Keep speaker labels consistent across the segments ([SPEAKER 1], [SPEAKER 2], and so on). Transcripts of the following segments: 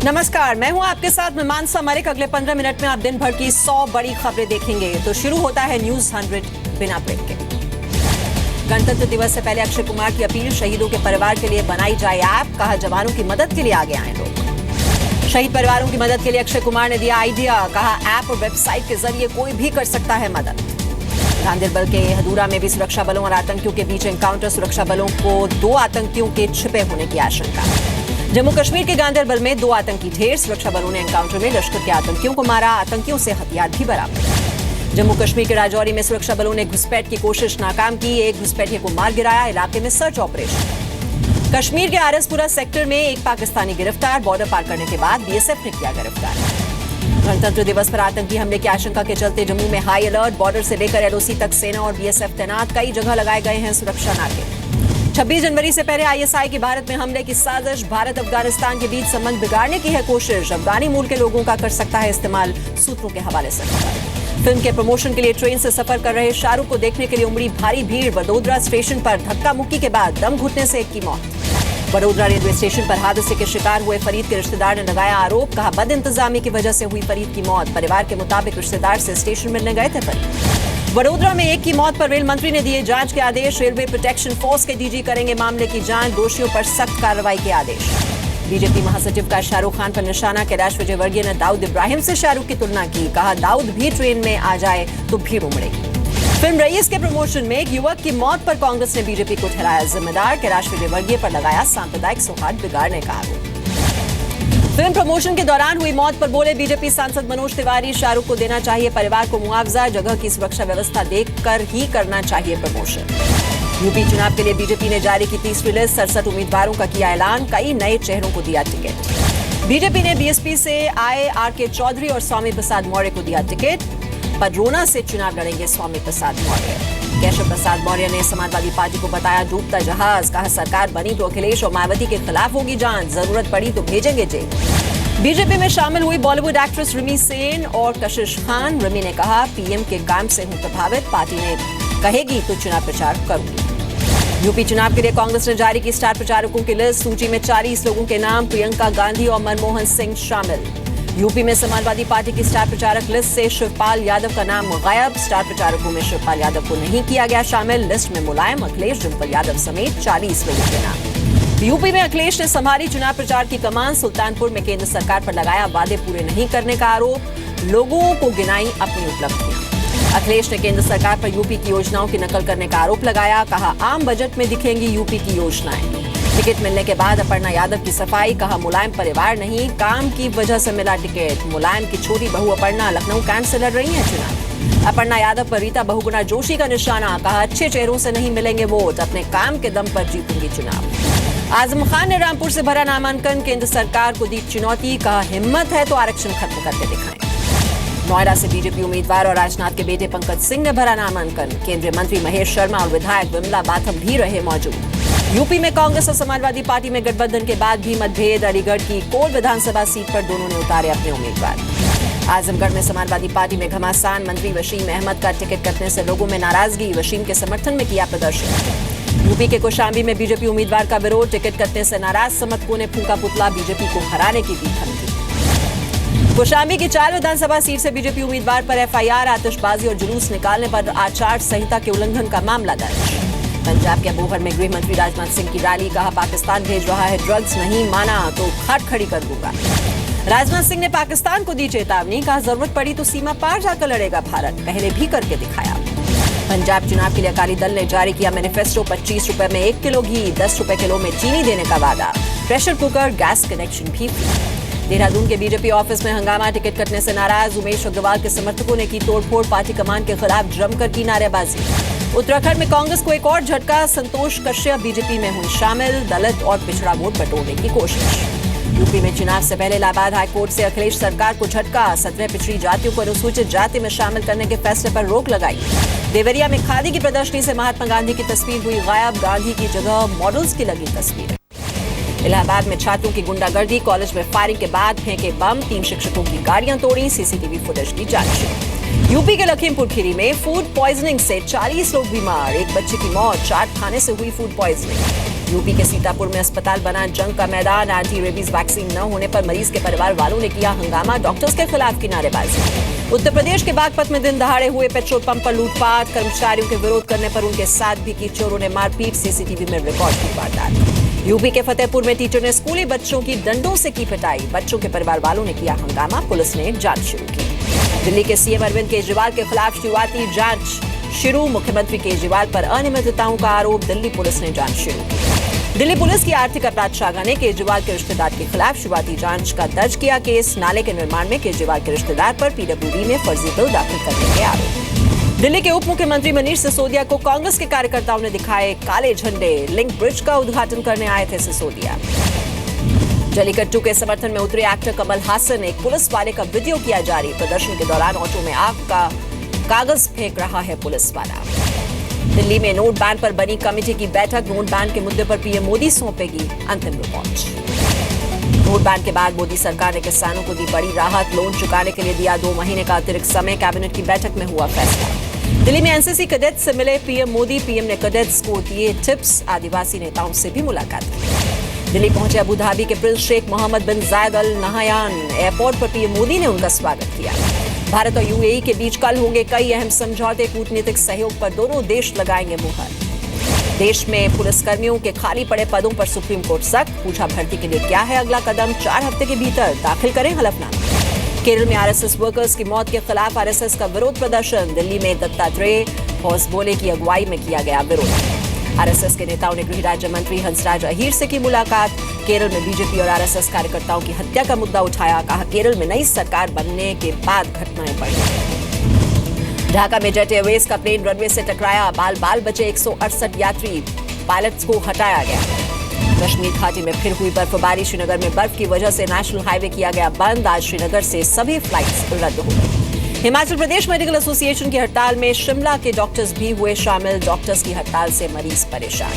[SPEAKER 1] नमस्कार, मैं हूं आपके साथ मानसा मलिक। अगले 15 मिनट में आप दिन भर की 100 बड़ी खबरें देखेंगे। तो शुरू होता है न्यूज 100 बिना ब्रेक के। गणतंत्र दिवस से पहले अक्षय कुमार की अपील, शहीदों के परिवार के लिए बनाई जाए ऐप, कहा जवानों की मदद के लिए आगे आए लोग। शहीद परिवारों की मदद के लिए अक्षय कुमार ने दिया आइडिया, कहा ऐप और वेबसाइट के जरिए कोई भी कर सकता है मदद। गांधरबल के हदूरा में भी सुरक्षा बलों और आतंकियों के बीच एनकाउंटर, सुरक्षा बलों को 2 आतंकियों के छिपे होने की आशंका। जम्मू कश्मीर के गांधरबल में 2 आतंकी ढेर, सुरक्षा बलों ने एनकाउंटर में लश्कर के आतंकियों को मारा, आतंकियों से हथियार भी बरामद। जम्मू कश्मीर के राजौरी में सुरक्षा बलों ने घुसपैठ की कोशिश नाकाम की, एक घुसपैठिए को मार गिराया, इलाके में सर्च ऑपरेशन। कश्मीर के आरएसपुरा सेक्टर में एक पाकिस्तानी गिरफ्तार, बॉर्डर पार करने के बाद बीएसएफ ने किया गिरफ्तार। गणतंत्र दिवस पर आतंकी हमले की आशंका के चलते जम्मू में हाई अलर्ट, बॉर्डर से लेकर एलओसी तक सेना और बीएसएफ तैनात, कई जगह लगाए गए हैं सुरक्षा नाके। 26 जनवरी से पहले आईएसआई की भारत में हमले की साजिश, भारत अफगानिस्तान के बीच संबंध बिगाड़ने की है कोशिश, अफगानी मूल के लोगों का कर सकता है इस्तेमाल, सूत्रों के हवाले से। फिल्म के प्रमोशन के लिए ट्रेन से सफर कर रहे शाहरुख को देखने के लिए उमड़ी भारी भीड़, वडोदरा स्टेशन पर धक्का मुक्की के बाद दम घुटने से एक की मौत। वडोदरा रेलवे स्टेशन पर हादसे के शिकार हुए फरीद के रिश्तेदार ने लगाया आरोप, कहा बद इंतजामी की वजह से हुई फरीद की मौत। परिवार के मुताबिक रिश्तेदार से स्टेशन मिलने गए थे फरीद। वडोदरा में एक की मौत पर रेल मंत्री ने दिए जांच के आदेश, रेलवे प्रोटेक्शन फोर्स के डीजी करेंगे मामले की जांच, दोषियों पर सख्त कार्रवाई के आदेश। बीजेपी महासचिव का शाहरुख खान पर निशाना, कैलाश विजयवर्गीय ने दाऊद इब्राहिम से शाहरुख की तुलना की, कहा दाऊद भी ट्रेन में आ जाए तो भीड़ उमड़ेगी। फिल्म रईस के प्रमोशन में एक युवक की मौत पर कांग्रेस ने बीजेपी को ठहराया जिम्मेदार, कैलाश विजयवर्गीय पर लगाया सांप्रदायिक सौहार्द बिगाड़ने का आरोप। फिल्म प्रमोशन के दौरान हुई मौत पर बोले बीजेपी सांसद मनोज तिवारी, शाहरुख को देना चाहिए परिवार को मुआवजा, जगह की सुरक्षा व्यवस्था देखकर ही करना चाहिए प्रमोशन। यूपी चुनाव के लिए बीजेपी ने जारी की तीसरी लिस्ट, 67 उम्मीदवारों का किया ऐलान, कई नए चेहरों को दिया टिकट। बीजेपी ने बीएसपी से आए आरके चौधरी और स्वामी प्रसाद मौर्य को दिया टिकट, पडरौना से चुनाव लड़ेंगे स्वामी प्रसाद मौर्य। केशव प्रसाद मौर्य ने समाजवादी पार्टी को बताया डूबता जहाज, कहा सरकार बनी तो अखिलेश और मायावती के खिलाफ होगी जांच, जरूरत पड़ी तो भेजेंगे जेल। बीजेपी में शामिल हुई बॉलीवुड एक्ट्रेस रिमी सेन और कशिश खान, रिमी ने कहा पीएम के काम से हूं प्रभावित, पार्टी ने कहेगी तो चुनाव प्रचार करूंगी। यूपी चुनाव के लिए कांग्रेस ने जारी की स्टार प्रचारकों की लिस्ट, सूची में 40 लोगों के नाम, प्रियंका गांधी और मनमोहन सिंह शामिल। यूपी में समाजवादी पार्टी की स्टार प्रचारक लिस्ट से शिवपाल यादव का नाम गायब, स्टार प्रचारकों में शिवपाल यादव को नहीं किया गया शामिल, लिस्ट में मुलायम, अखिलेश, डिंपल यादव समेत 40 लोगों के नाम। यूपी में अखिलेश ने संभाली चुनाव प्रचार की कमान, सुल्तानपुर में केंद्र सरकार पर लगाया वादे पूरे नहीं करने का आरोप, लोगों को गिनाई अपनी उपलब्धियां। अखिलेश ने केंद्र सरकार पर यूपी की योजनाओं की नकल करने का आरोप लगाया, कहा आम बजट में दिखेंगी यूपी की योजनाएं। टिकट मिलने के बाद अपर्णा यादव की सफाई, कहा मुलायम परिवार नहीं, काम की वजह से मिला टिकट। मुलायम की छोटी बहू अपर्णा लखनऊ कैंट से लड़ रही है चुनाव। अपर्णा यादव पर रीता बहुगुणा जोशी का निशाना, कहा अच्छे चेहरों से नहीं मिलेंगे वोट, अपने काम के दम पर जीतूंगी चुनाव। आजम खान ने रामपुर से भरा नामांकन, केंद्र सरकार को दी चुनौती, कहा हिम्मत है तो आरक्षण खत्म करके दिखाएं। नोएडा से बीजेपी उम्मीदवार और राजनाथ के बेटे पंकज सिंह ने भरा नामांकन, केंद्रीय मंत्री महेश शर्मा और विधायक विमला बाथम भी रहे मौजूद। यूपी में कांग्रेस और समाजवादी पार्टी में गठबंधन के बाद भी मतभेद, अलीगढ़ की कोल विधानसभा सीट पर दोनों ने उतारे अपने उम्मीदवार। आजमगढ़ में समाजवादी पार्टी में घमासान, मंत्री वसीम अहमद का टिकट कटने से लोगों में नाराजगी, वसीम के समर्थन में किया प्रदर्शन। यूपी के कौशाम्बी में बीजेपी उम्मीदवार का विरोध, टिकट कटने से नाराज समर्थकों ने फूंका पुतला, बीजेपी को हराने की दी धमकी। कौशाम्बी की 4 विधानसभा सीट से बीजेपी उम्मीदवार पर एफआईआर, आतिशबाजी और जुलूस निकालने पर आचार संहिता के उल्लंघन का मामला दर्ज। पंजाब के अबोहर में गृह मंत्री राजनाथ सिंह की रैली, कहा पाकिस्तान भेज रहा है ड्रग्स, नहीं माना तो खाट खड़ी कर दूंगा। राजनाथ सिंह ने पाकिस्तान को दी चेतावनी, कहा जरूरत पड़ी तो सीमा पार जाकर लड़ेगा भारत, पहले भी करके दिखाया। पंजाब चुनाव के लिए अकाली दल ने जारी किया मैनिफेस्टो, 25 रुपए में 1 किलो घी, 10 रुपए किलो में चीनी देने का वादा, प्रेशर कुकर, गैस कनेक्शन भी फ्री। देहरादून के बीजेपी ऑफिस में हंगामा, टिकट कटने से नाराज उमेश अग्रवाल के समर्थकों ने की तोड़फोड़, पार्टी कमान के खिलाफ जमकर की नारेबाजी। उत्तराखंड में कांग्रेस को एक और झटका, संतोष कश्यप बीजेपी में हुई शामिल, दलित और पिछड़ा वोट बटोरने की कोशिश। यूपी में चुनाव से पहले इलाहाबाद हाईकोर्ट से अखिलेश सरकार को झटका, 17 पिछड़ी जातियों को अनुसूचित जाति में शामिल करने के फैसले पर रोक लगाई। देवरिया में खादी की प्रदर्शनी से महात्मा गांधी की तस्वीर हुई गायब, गांधी की जगह मॉडल्स की लगी तस्वीर। इलाहाबाद में छात्रों की गुंडागर्दी, कॉलेज में फायरिंग के बाद फेंके बम, 3 शिक्षकों की गाड़ियां तोड़ी, सीसीटीवी फुटेज की जांच। यूपी के लखीमपुर खीरी में फूड पॉइजनिंग से 40 लोग बीमार, एक बच्चे की मौत, चाट खाने से हुई फूड पॉइजनिंग। यूपी के सीतापुर में अस्पताल बना जंग का मैदान। एंटी रेबीज वैक्सीन न होने पर मरीज के परिवार वालों ने किया हंगामा, डॉक्टर्स के खिलाफ की नारेबाजी। उत्तर प्रदेश के बागपत में दिन दहाड़े हुए पेट्रोल पंप पर लूटपाट, कर्मचारियों के विरोध करने पर उनके साथ भी की चोरों ने मारपीट, सीसीटीवी में रिकॉर्ड की वारदात। यूपी के फतेहपुर में टीचर ने स्कूली बच्चों की डंडों से की पिटाई, बच्चों के परिवार वालों ने किया हंगामा, पुलिस ने जांच शुरू की। दिल्ली के सीएम अरविंद केजरीवाल के खिलाफ शुरुआती जांच शुरू, मुख्यमंत्री केजरीवाल पर अनियमितताओं का आरोप, दिल्ली पुलिस ने जांच शुरू की। दिल्ली पुलिस की आर्थिक अपराध शाखा ने केजरीवाल के रिश्तेदार के खिलाफ शुरुआती जांच का दर्ज किया केस। नाले के निर्माण में केजरीवाल के रिश्तेदार पर पीडब्ल्यूडी में फर्जी बिल दाखिल करने के आरोप। दिल्ली के उप मुख्यमंत्री मनीष सिसोदिया को कांग्रेस के कार्यकर्ताओं ने दिखाए काले झंडे, लिंक ब्रिज का उद्घाटन करने आए थे सिसोदिया। जलीकट्टू के समर्थन में उतरे एक्टर कमल हासन, एक पुलिस वाले का वीडियो किया जारी, प्रदर्शन के दौरान ऑटो में आग का कागज फेंक रहा है पुलिस वाला। दिल्ली में नोट बैन पर बनी कमेटी की बैठक, नोट बैन के मुद्दे पर पीएम मोदी सौंपेगी अंतिम रिपोर्ट। नोट बैन के बाद मोदी सरकार ने किसानों को दी बड़ी राहत, लोन चुकाने के लिए दिया 2 महीने का अतिरिक्त समय, कैबिनेट की बैठक में हुआ फैसला। दिल्ली में एनसीसी कैडेट से मिले पीएम मोदी, पीएम ने कैडेट्स को दिए टिप्स, आदिवासी नेताओं से भी मुलाकात की। दिल्ली पहुंचे अबू धाबी के प्रिंस शेख मोहम्मद बिन जायद अल नहयान, एयरपोर्ट पर पीएम मोदी ने उनका स्वागत किया। भारत और यूएई के बीच कल होंगे कई अहम समझौते, कूटनीतिक सहयोग पर दोनों देश लगाएंगे मुहर। देश में पुलिसकर्मियों के खाली पड़े पदों पर सुप्रीम कोर्ट सख्त, पूछा भर्ती के लिए क्या है अगला कदम, 4 हफ्ते के भीतर दाखिल करें हलफनामा। केरल में आरएसएस वर्कर्स की मौत के खिलाफ आरएसएस का विरोध प्रदर्शन, दिल्ली में दत्तात्रेय होसबोले की अगुवाई में किया गया विरोध। आरएसएस के नेताओं ने गृह राज्य मंत्री हंसराज अहीर से की मुलाकात। केरल में बीजेपी और आरएसएस कार्यकर्ताओं की हत्या का मुद्दा उठाया, कहा केरल में नई सरकार बनने के बाद घटनाएं बढ़ी। ढाका में जेट एयरवेज का प्लेन रनवे से टकराया, बाल बाल बचे 168 यात्री, पायलट्स को हटाया गया। कश्मीर घाटी में फिर हुई बर्फबारी, श्रीनगर में बर्फ की वजह से नेशनल हाईवे किया गया बंद, आज श्रीनगर से सभी फ्लाइट्स रद्द हो गई। हिमाचल प्रदेश मेडिकल एसोसिएशन की हड़ताल में शिमला के डॉक्टर्स भी हुए शामिल, डॉक्टर्स की हड़ताल से मरीज परेशान।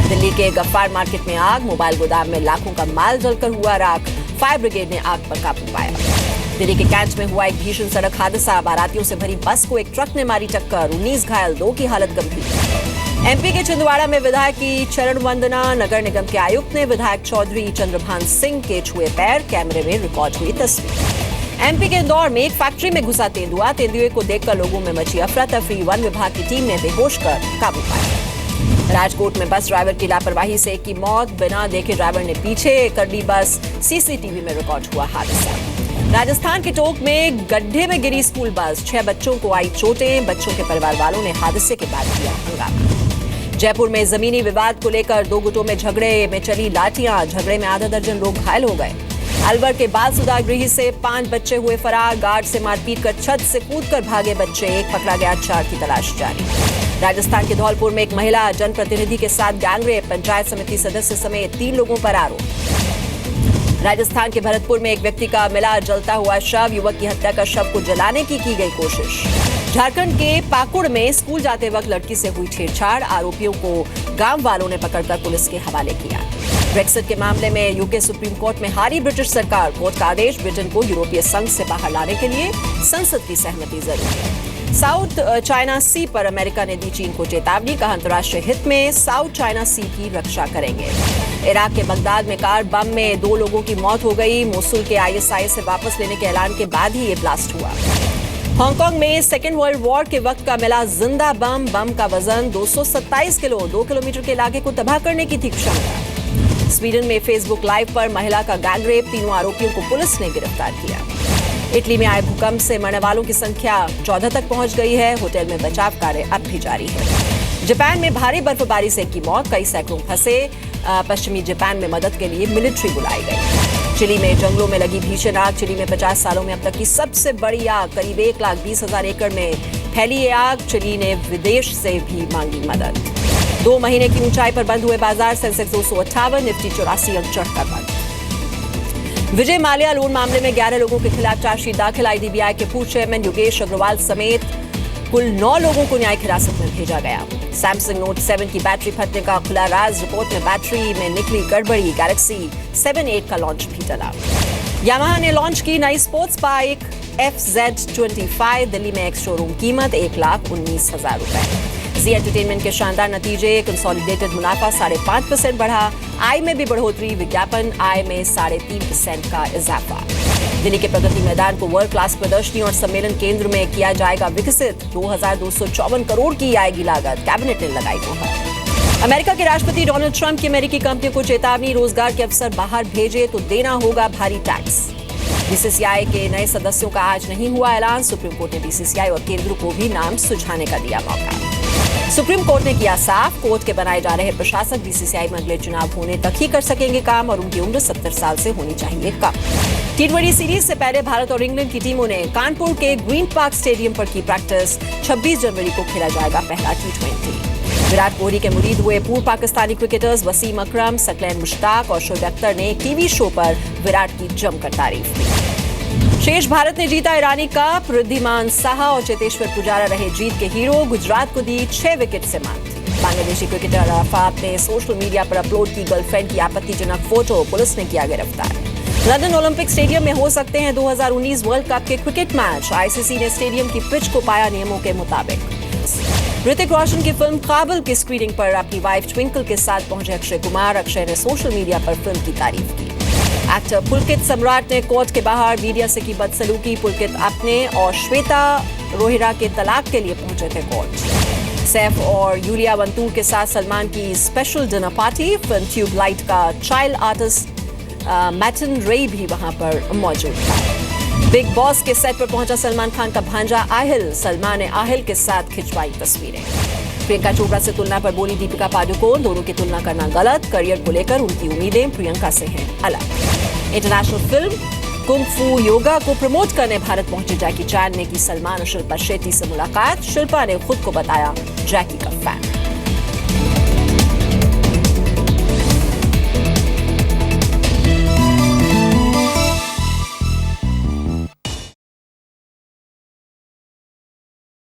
[SPEAKER 1] दिल्ली के गफ्फार मार्केट में आग, मोबाइल गोदाम में लाखों का माल जलकर हुआ राख, फायर ब्रिगेड ने आग पर काबू पाया। दिल्ली के कैंट में हुआ एक भीषण सड़क हादसा, बारातियों से भरी बस को एक ट्रक ने मारी टक्कर, 19 घायल, 2 की हालत गंभीर। एमपी के छिंदवाड़ा में विधायक की चरण वंदना, नगर निगम के आयुक्त ने विधायक चौधरी चंद्रभान सिंह के छुए पैर, कैमरे में रिकॉर्ड हुई तस्वीर। एमपी के इंदौर में एक फैक्ट्री में घुसा तेंदुआ, तेंदुए को देखकर लोगों में मची अफरा तफरी, वन विभाग की टीम ने बेहोश कर काबू पाया। राजकोट में बस ड्राइवर की लापरवाही से एक की मौत, बिना देखे ड्राइवर ने पीछे कर दी बस, सीसीटीवी में रिकॉर्ड हुआ हादसा। राजस्थान के टोंक में गड्ढे में गिरी स्कूल बस, 6 बच्चों को आई चोटें, बच्चों के परिवार वालों ने हादसे के बाद किया हंगामा। जयपुर में जमीनी विवाद को लेकर 2 गुटों में झगड़े में चली लाठियां, झगड़े में आधा दर्जन लोग घायल हो गए। अलवर के बाल सुधार गृह से 5 बच्चे हुए फरार, गार्ड से मारपीट कर छत से कूदकर भागे बच्चे, एक पकड़ा गया, 4 की तलाश जारी। राजस्थान के धौलपुर में एक महिला जनप्रतिनिधि के साथ गैंगरेप, पंचायत समिति सदस्य समेत 3 लोगों पर आरोप। राजस्थान के भरतपुर में एक व्यक्ति का मिला जलता हुआ शव, युवक की हत्या कर शव को जलाने की गई कोशिश। झारखंड के पाकुड़ में स्कूल जाते वक्त लड़की से हुई छेड़छाड़, आरोपियों को गांव वालों ने पकड़कर पुलिस के हवाले किया। ब्रेक्सिट के मामले में यूके सुप्रीम कोर्ट में हारी ब्रिटिश सरकार, कोर्ट का आदेश, ब्रिटेन को यूरोपीय संघ से बाहर लाने के लिए संसद की सहमति जरूरी। साउथ चाइना सी पर अमेरिका ने दी चीन को चेतावनी, कहा अंतर्राष्ट्रीय हित में साउथ चाइना सी की रक्षा करेंगे। इराक के बगदाद में कार बम में 2 लोगों की मौत हो गई, मोसुल के आईएसआई से वापस लेने के ऐलान के बाद ही ये ब्लास्ट हुआ। हांगकांग में सेकेंड वर्ल्ड वॉर के वक्त का मिला जिंदा बम, बम का वजन 227 किलो, 2 किलोमीटर के इलाके को तबाह करने की थी क्षमता। स्वीडन में फेसबुक लाइव पर महिला का गैंगरेप, 3 आरोपियों को पुलिस ने गिरफ्तार किया। इटली में आए भूकंप से मरने वालों की संख्या 14 तक पहुंच गई है, होटल में बचाव कार्य अब भी जारी है। जापान में भारी बर्फबारी से की मौत, कई सैकड़ों फंसे, पश्चिमी जापान में मदद के लिए मिलिट्री बुलाई गई। चिली में जंगलों में लगी भीषण आग, चिली में 50 सालों में अब तक की सबसे बड़ी आग, करीब 1,20,000 एकड़ में फैली ये आग, चिली ने विदेश से भी मांगी मदद। 2 महीने की ऊंचाई पर बंद हुए बाजार, सेंसेक्स 258, निफ्टी 84 अंक चढ़कर बंद। विजय माल्या लोन मामले में 11 लोगों के खिलाफ चार्जशीट दाखिल, आईडीबीआई के पूर्व चेयरमैन योगेश अग्रवाल समेत कुल 9 लोगों को न्यायिक हिरासत में भेजा गया। सैमसंग नोट 7 की बैटरी फटने का खुला राज, रिपोर्ट में बैटरी में निकली गड़बड़ी, गैलेक्सी 7 का लॉन्च भी टला। यामाहा ने लॉन्च की नई स्पोर्ट्स बाइक FZ25, दिल्ली में एक्स शोरूम कीमत 1,19,000 रुपए। जी एंटरटेनमेंट के शानदार नतीजे, कंसोलिडेटेड मुनाफा 5.5% बढ़ा, आय में भी बढ़ोतरी, विज्ञापन आय में 3.5% का इजाफा। दिल्ली के प्रगति मैदान को वर्ल्ड क्लास प्रदर्शनी और सम्मेलन केंद्र में किया जाएगा विकसित, 2254 करोड़ की आएगी लागत, कैबिनेट ने लगाई मुहर। अमेरिका के राष्ट्रपति डोनाल्ड ट्रंप की अमेरिकी कंपनियों को चेतावनी, रोजगार के अवसर बाहर भेजे तो देना होगा भारी टैक्स। बीसीसीआई के नए सदस्यों का आज नहीं हुआ ऐलान, सुप्रीम कोर्ट ने बीसीसीआई और केंद्र को भी नाम सुझाने का दिया मौका। सुप्रीम कोर्ट ने किया साफ, कोर्ट के बनाए जा रहे प्रशासक बीसीसीआई में अगले चुनाव होने तक ही कर सकेंगे काम और उनकी उम्र 70 साल से होनी चाहिए कम। टी20 सीरीज से पहले भारत और इंग्लैंड की टीमों ने कानपुर के ग्रीन पार्क स्टेडियम पर की प्रैक्टिस, 26 जनवरी को खेला जाएगा पहला टी20। विराट कोहली के मुरीद हुए पूर्व पाकिस्तानी क्रिकेटर्स वसीम अकरम, सकलैन मुश्ताक और शोएब अख्तर ने एक टीवी शो पर विराट की जमकर तारीफ की। शेष भारत ने जीता ईरानी कप, रिद्धिमान साहा और चेतेश्वर पुजारा रहे जीत के हीरो, गुजरात को दी 6 विकेट से मात। बांग्लादेशी क्रिकेटर अराफात ने सोशल मीडिया पर अपलोड की गर्लफ्रेंड की आपत्तिजनक फोटो, पुलिस ने किया गिरफ्तार। लंदन ओलंपिक स्टेडियम में हो सकते हैं 2019 वर्ल्ड कप के क्रिकेट मैच, आईसीसी ने स्टेडियम की पिच को पाया नियमों के मुताबिक। ऋतिक रोशन की फिल्म काबिल की स्क्रीनिंग पर अपनी वाइफ ट्विंकल के साथ पहुंचे अक्षय कुमार। अक्षय ने सोशल मीडिया पर फिल्म की तारीफ की। एक्टर पुलकित सम्राट ने कोर्ट के बाहर मीडिया से की बदसलूकी, पुलकित अपने और श्वेता रोहिरा के तलाक के लिए पहुंचे थे कोर्ट। सैफ और यूलिया वंतूर के साथ सलमान की special dinner party, film Tubelight का चाइल्ड आर्टिस्ट मैटन रे भी वहां पर मौजूद था। बिग बॉस के सेट पर पहुंचा सलमान खान का भांजा आहिल, सलमान ने आहिल के साथ खिंचवाई तस्वीरें। प्रियंका चोपड़ा से तुलना पर बोली दीपिका पादुकोण, दोनों की तुलना करना गलत, करियर को लेकर उनकी उम्मीदें प्रियंका से हैं अलग। इंटरनेशनल फिल्म कुंग फू योगा को प्रमोट करने भारत पहुंचे जैकी चैन ने की सलमान और शिल्पा शेट्टी से मुलाकात, शिल्पा ने खुद को बताया जैकी का फैन।